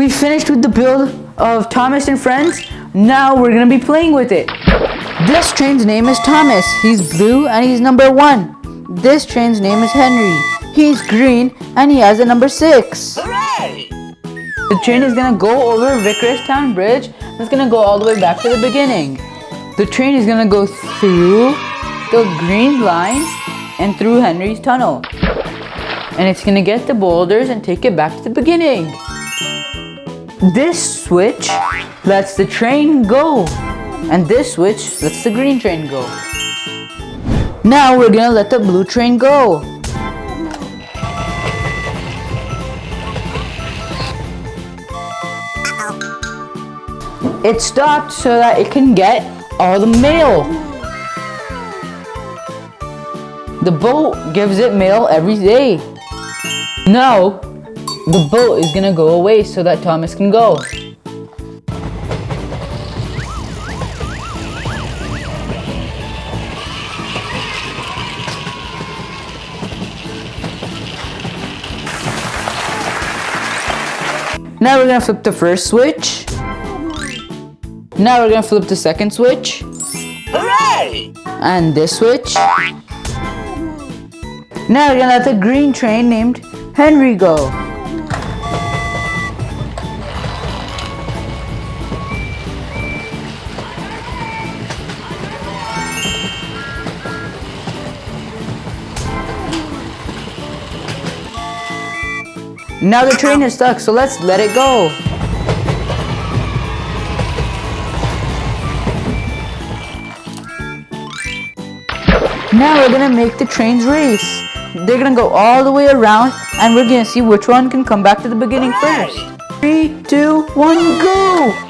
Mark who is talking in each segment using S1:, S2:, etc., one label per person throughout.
S1: We finished with the build of Thomas and Friends. Now we're gonna be playing with it. This train's name is Thomas. He's blue and he's number 1. This train's name is Henry. He's green and he has a number 6.
S2: Hooray!
S1: The train is gonna go over Vicarstown Bridge. It's gonna go all the way back to the beginning. The train is gonna go through the green line and through Henry's tunnel. And it's gonna get the boulders and take it back to the beginning. This switch lets the train go. And this switch lets the green train go. Now we're gonna let the blue train go. It stopped so that it can get all the mail. The boat gives it mail every day. Now, the boat is gonna go away so that Thomas can go. Now we're gonna flip the first switch. Now we're gonna flip the second switch.
S2: Hooray!
S1: And this switch. Now we're gonna let the green train named Henry go. Now the train is stuck, so let's let it go. Now we're gonna make the trains race. They're gonna go all the way around and we're gonna see which one can come back to the beginning first. 3, 2, 1, go!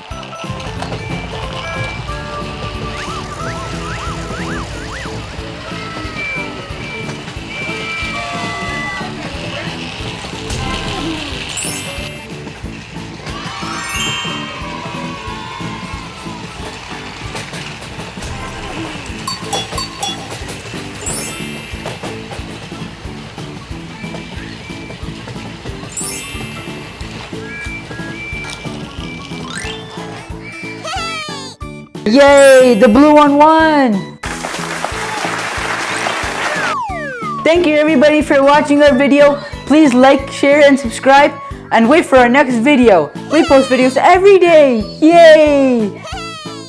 S1: Yay! The blue one won! Thank you everybody for watching our video. Please like, share, and subscribe. And wait for our next video. We post videos every day. Yay!